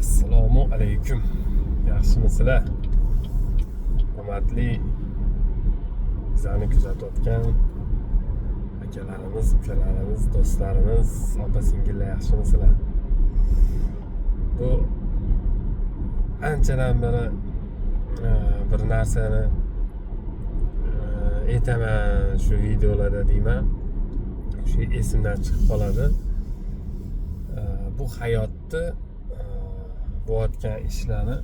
Assalomu alaykum. Yaxshimisizlar? Hurmatli bizani kuzatayotgan akalarimiz, ukalarimiz, do'stlarimiz, opa-singillar yaxshimisizlar? Bu anchadan beri bir narsani aytaman shu videolarda deyman. Shu esimdan chiqib qoladi. Bu hayotda bo'layotgan ishlarni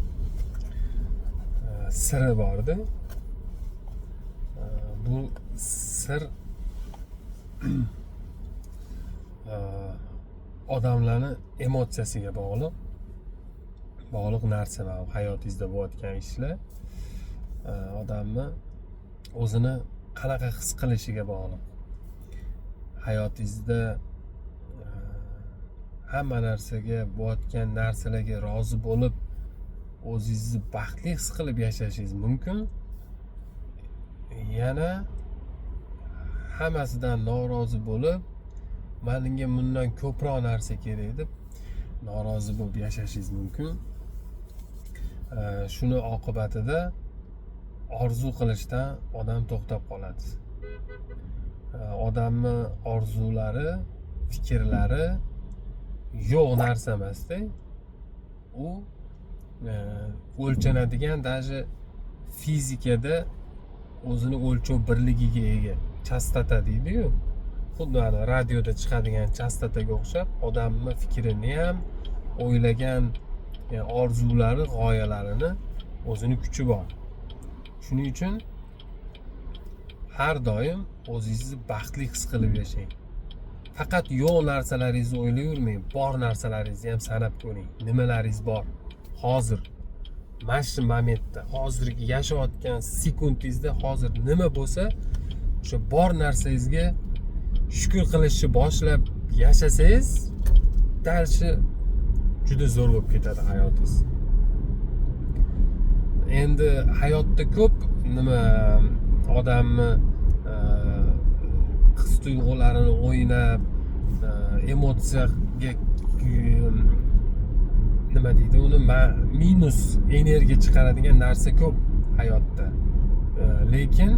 siri borda. Bu sir odamlarni emotsiyasiga bog'liq narsa. Hayotingizda bo'layotgan ishlar odamni o'zini qanaqa his qilishiga bog'liq. Hayotingizda hamma narsaga, bo'layotgan narsalarga rozi bo'lib, o'zingizni baxtli his qilib yashashingiz mumkin. Yana hammasidan norozi bo'lib, menga bundan ko'proq narsa kerak deb norozi bo'lib yashashingiz mumkin. Shuni oqibatida orzu qilishdan odam to'xtab qoladi. Odamni orzulari, fikrlari yo'q narsa emasda. U o'lchanadigan, даже fizikada o'zini o'lchov birligiga ega. Chastota deydi-yu. Xuddi ana radioda chiqadigan chastotaga o'xshab, odamning fikrini ham, o'ylagan orzulari, g'oyalarini o'zini kuchi bor. Shuning uchun har doim o'zingizni baxtli his qilib yashang. Faqat yo'q narsalaringizni o'ylayvermang, bor narsalaringizni ham sanab ko'ring. Nimalaringiz bor? Hozir, mana shu momentda, hozirgi yashayotgan sekundingizda hozir nima bo'lsa, o'sha bor narsangizga shukr qilishni boshlab yashasangiz, dalshi juda zo'r bo'lib ketadi hayotingiz. Endi hayotda ko'p nima odamni his tuyg'ularini o'ynab, emotsiyaga nima deydi, uni minus energiya chiqaradigan narsa ko'p hayotda. Lekin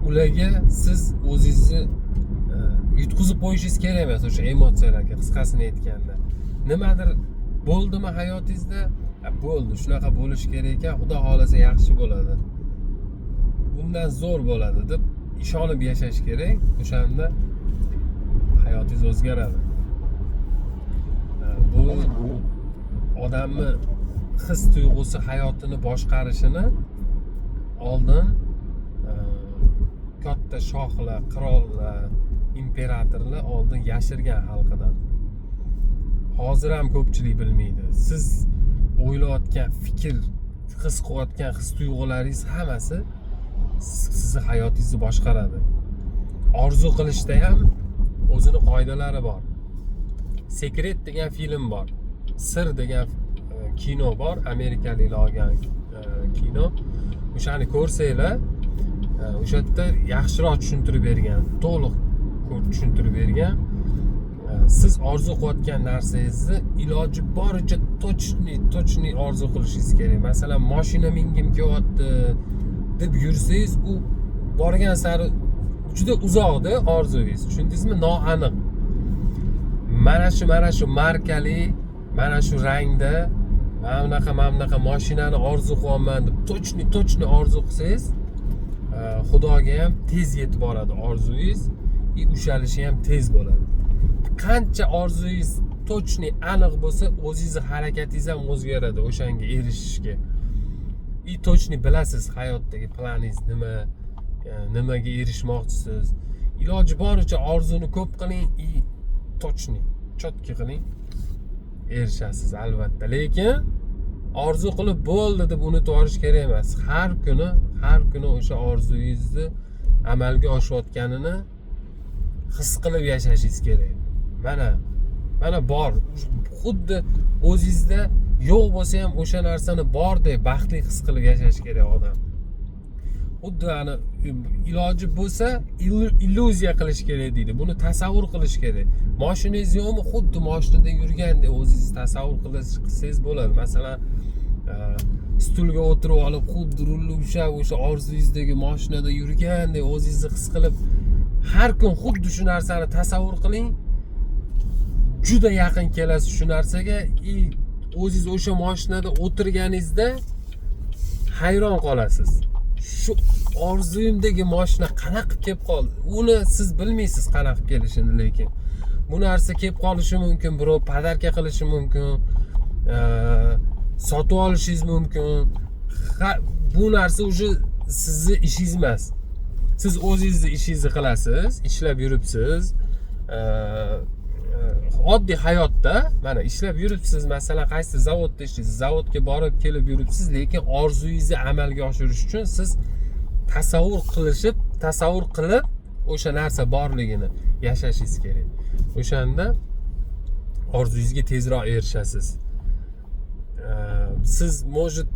ularga siz o'zingizni yutqizib qo'yishingiz kerak emas o'sha emotsiyalarga. Qisqasini aytganda, nimadir bo'ldimi hayotingizda, bo'ldi, shunaqa bo'lishi kerak ekan, xudo xolasa yaxshi bo'ladi, bundan zo'r bo'ladi deb ishonib yashash kerak. O'shanda hayotingiz o'zgaradi. Bu odamni his tuyg'usi hayotini boshqarishini oldin katta shohlar, qirollar, imperatorlar oldin yashirgan xalqidan. Hozir ham ko'pchilik bilmaydi. Siz o'ylayotgan fikr, his qilayotgan his tuyg'ularingiz hammasi sizni hayotingizni boshqaradi. Orzu qilishda ham o'zini qoidalari bor. Sekret degan film bor. Sir degan kino bor, amerikaliklar olgan kino. O'shani ko'rsanglar, o'sha yerda yaxshiroq tushuntirib bergan, to'liq tushuntirib bergan. Siz orzu qilayotgan narsangizni iloji boricha точный orzu qilishingiz kerak. Masalan, mashina mingim kelyapti deb yursangiz, u borgan sari juda uzoqda orzungiz. Tushundingizmi? Noaniq. Mana shu markali, mana shu rangda, mana bunaqa mashinani orzu qilyapman deb точный orzu qilsangiz, Xudoga ham tez yetib boradi orzungiz, ushalishi ham tez bo'ladi. Qancha orzungiz точный aniq bo'lsa, o'zingizni harakatingiz ham o'zgaradi o'shanga erishishga. Точный bilasiz hayotdagi planingiz nima, nimaga erishmoqchisiz. Iloji boricha orzuni ko'p qiling, точный, chotki qiling, erishasiz albatta. Lekin orzu qilib bo'ldi deb unutib olish kerak emas. Har kuni o'sha orzungizni amalga oshayotganini his qilib yashashingiz kerak. Mana bor. Xuddi o'zingizda yo'q bo'lsa ham o'sha narsani bordek baxtli his qilib yashash kerak odam. xuddi ani iloji bo'lsa illyuziya qilish kerak deydi. Buni tasavvur qilish kerak. Mashinangiz yo'qmi? Xuddi mashinada yurgandek o'zingiz tasavvur qilsangiz bo'ladi. Masalan, stulga o'tirib olib, xuddi rulni ushlab, o'sha orzungizdagi mashinada yurgandek o'zingizni his qilib, har kun xuddi shu narsani tasavvur qiling. Juda yaqin kelasiz shu narsaga. O'zingiz o'sha mashinada o'tirganingizda hayron qolasiz. Shu orzuyimdagi mashina qanaqa kelib qoldi? Uni siz bilmaysiz qanaqa kelishini, lekin bu narsa kelib qolishi mumkin, birov podarka qilishi mumkin, sotib olishingiz mumkin. Bu narsa уже sizni ishingiz emas. Siz o'zingizni ishingizni qilasiz, ishlab yuribsiz. Oddiy hayotda mana ishlab yuribsiz, masalan, qaysi zavodda ishlaysiz, zavodga borib kelib yuribsiz, lekin orzungizni amalga oshirish uchun siz tasavvur qilib o'sha narsa borligini yashashingiz kerak. O'shanda orzungizga tezroq erishasiz. Siz может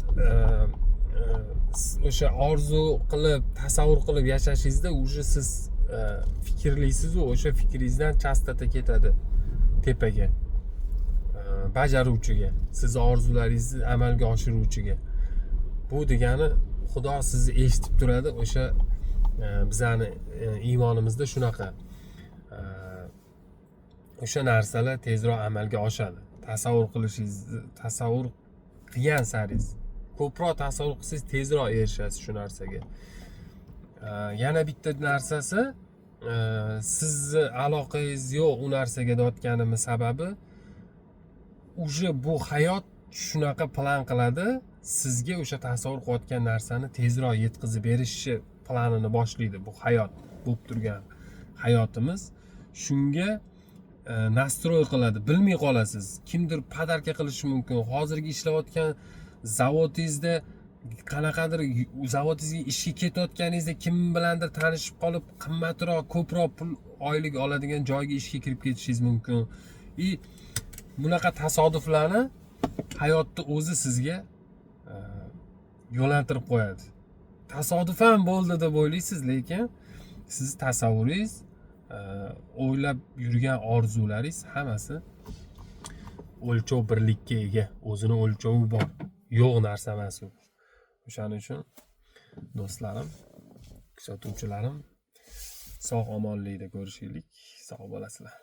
o'sha orzu qilib, tasavvur qilib yashashingizda уже siz fikrlaysiz, o'sha fikringizdan chastota ketadi tepaga, bajaruvchiga, siz orzularingizni amalga oshiruvchiga. Bu degani Xudo sizni eshitib turadi. O'sha bizani iymonimizda shunaqa. O'sha narsalar tezroq amalga oshadi. Tasavvur qilgan saringiz, ko'proq tasavvur qilsangiz tezroq erishasiz shu narsaga. Yana bitta narsasi, sizni aloqangiz yo'q u narsaga deyotganimiz sababi, уже bu hayot shunaqa plan qiladi, sizga o'sha tasavvur qilayotgan narsani tezroq yetkazib berishi planini boshlaydi. Bu hayot bo'lib turgan hayotimiz shunga nastroy qiladi. Bilmay qolasiz. Kimdir podarka qilishi mumkin. Hozirgi ishlayotgan zavodingizda qanaqadir zavodingizga ishga ketayotganingizda kim bilandir tanishib qolib, qimmatroq, ko'proq pul oylik oladigan joyga ishga kirib ketishingiz mumkin. Bunaqa tasodiflarni hayotda o'zi sizga yo'lantirib qo'yadi. Tasodifan bo'ldi deb o'ylaysiz, lekin siz tasavvuringiz, o'ylab yurgan orzularingiz hammasi o'lchov birlikka ega. O'zini o'lchovi bor. Yo'q narsa emas u. O'shaning uchun do'stlarim, kuzatuvchilarim, sog' omonlikda ko'rishaylik. Sog' bo'lasizlar.